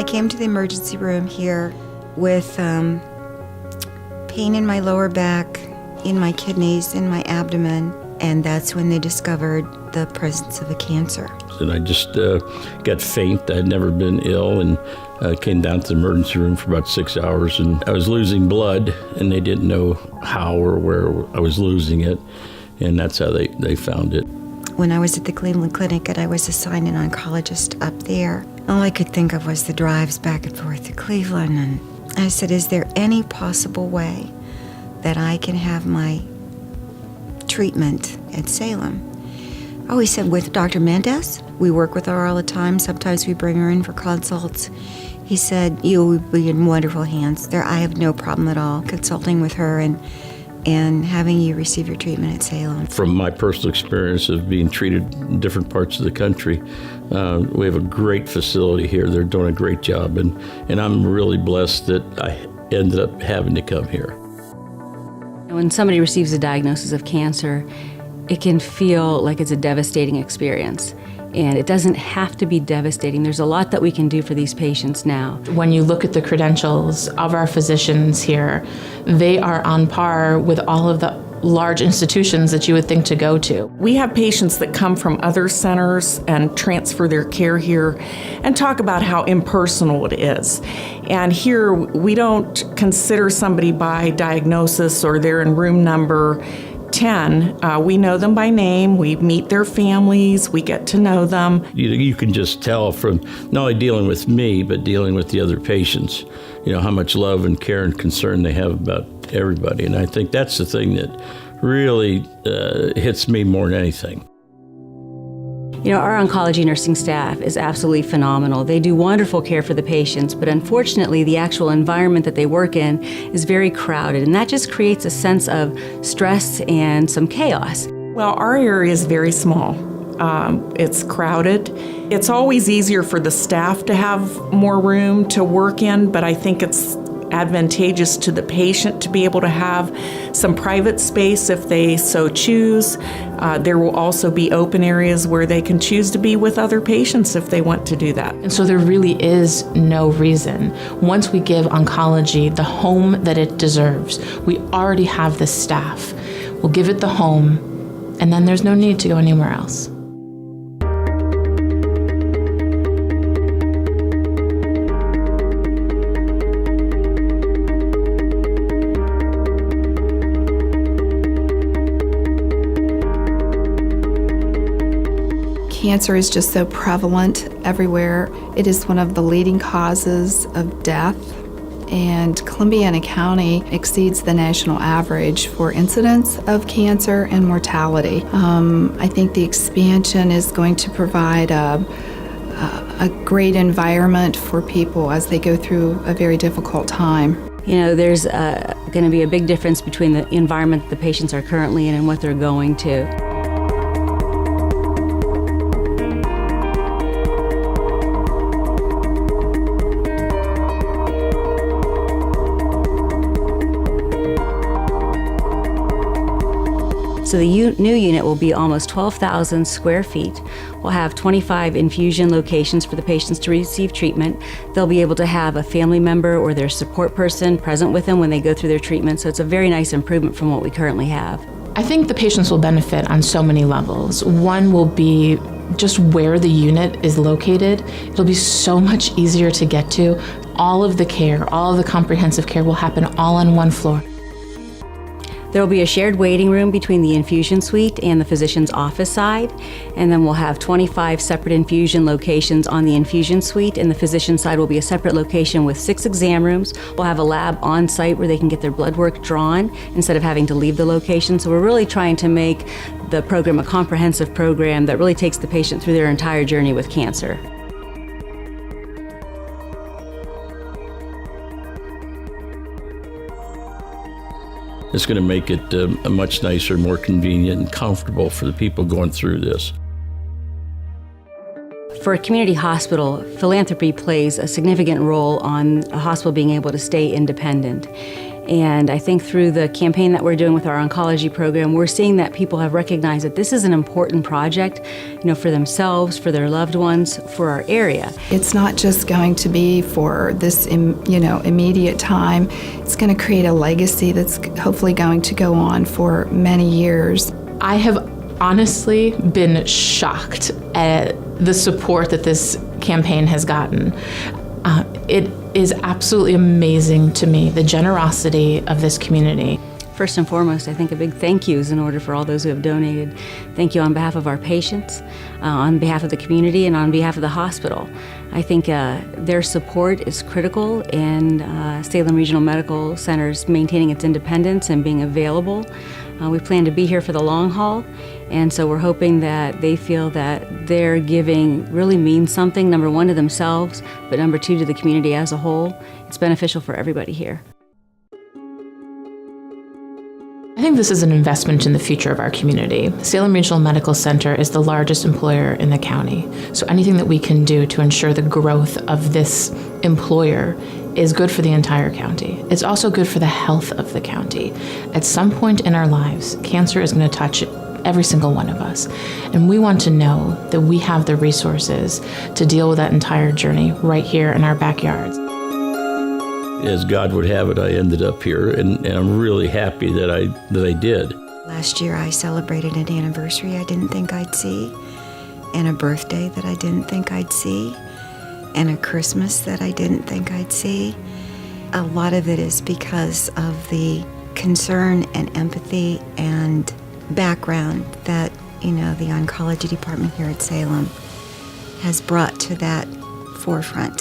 I came to the emergency room here with pain in my lower back, in my kidneys, in my abdomen, and that's when they discovered the presence of a cancer. And I just got faint. I had never been ill, and came down to the emergency room for about 6 hours, and I was losing blood, and they didn't know how or where I was losing it, and that's how they found it. When I was at the Cleveland Clinic and I was assigned an oncologist up there, all I could think of was the drives back and forth to Cleveland, and I said, is there any possible way that I can have my treatment at Salem? Oh, he said, with Dr. Mendez. We work with her all the time. Sometimes we bring her in for consults. He said, you will be in wonderful hands. I have no problem at all consulting with her and having you receive your treatment at Salem. From my personal experience of being treated in different parts of the country, we have a great facility here. They're doing a great job, and I'm really blessed that I ended up having to come here. When somebody receives a diagnosis of cancer, it can feel like it's a devastating experience. And it doesn't have to be devastating. There's a lot that we can do for these patients now. When you look at the credentials of our physicians here, they are on par with all of the large institutions that you would think to go to. We have patients that come from other centers and transfer their care here and talk about how impersonal it is. And here, we don't consider somebody by diagnosis or they're in room number 10. We know them by name, we meet their families, we get to know them. You can just tell from not only dealing with me, but dealing with the other patients, how much love and care and concern they have about everybody. And I think that's the thing that really hits me more than anything. Our oncology nursing staff is absolutely phenomenal. They do wonderful care for the patients, but unfortunately the actual environment that they work in is very crowded, and that just creates a sense of stress and some chaos. Well, our area is very small. It's crowded. It's always easier for the staff to have more room to work in, but I think it's advantageous to the patient to be able to have some private space if they so choose. There will also be open areas where they can choose to be with other patients if they want to do that. And so there really is no reason. Once we give oncology the home that it deserves, we already have the staff. We'll give it the home, and then there's no need to go anywhere else. Cancer is just so prevalent everywhere. It is one of the leading causes of death, and Columbiana County exceeds the national average for incidence of cancer and mortality. I think the expansion is going to provide a great environment for people as they go through a very difficult time. There's going to be a big difference between the environment that the patients are currently in and what they're going to. So the new unit will be almost 12,000 square feet. We'll have 25 infusion locations for the patients to receive treatment. They'll be able to have a family member or their support person present with them when they go through their treatment, so it's a very nice improvement from what we currently have. I think the patients will benefit on so many levels. One will be just where the unit is located. It'll be so much easier to get to. All of the care, all of the comprehensive care will happen all on one floor. There will be a shared waiting room between the infusion suite and the physician's office side, and then we'll have 25 separate infusion locations on the infusion suite, and the physician side will be a separate location with 6 exam rooms. We'll have a lab on site where they can get their blood work drawn instead of having to leave the location. So we're really trying to make the program a comprehensive program that really takes the patient through their entire journey with cancer. It's going to make it a much nicer, more convenient and comfortable for the people going through this. For a community hospital, philanthropy plays a significant role on a hospital being able to stay independent. And I think through the campaign that we're doing with our oncology program, we're seeing that people have recognized that this is an important project, for themselves, for their loved ones, for our area. It's not just going to be for this, immediate time. It's going to create a legacy that's hopefully going to go on for many years. I have honestly been shocked at the support that this campaign has gotten. It is absolutely amazing to me, the generosity of this community. First and foremost, I think a big thank you is in order for all those who have donated. Thank you on behalf of our patients, on behalf of the community, and on behalf of the hospital. I think their support is critical in Salem Regional Medical Center's maintaining its independence and being available. We plan to be here for the long haul, and so we're hoping that they feel that their giving really means something, number one, to themselves, but number two, to the community as a whole. It's beneficial for everybody here. I think this is an investment in the future of our community. Salem Regional Medical Center is the largest employer in the county, so anything that we can do to ensure the growth of this employer is good for the entire county. It's also good for the health of the county. At some point in our lives, cancer is going to touch every single one of us, and we want to know that we have the resources to deal with that entire journey right here in our backyards. As God would have it, I ended up here, and I'm really happy that I did. Last year I celebrated an anniversary I didn't think I'd see, and a birthday that I didn't think I'd see, and a Christmas that I didn't think I'd see. A lot of it is because of the concern and empathy and background that, the oncology department here at Salem has brought to that forefront.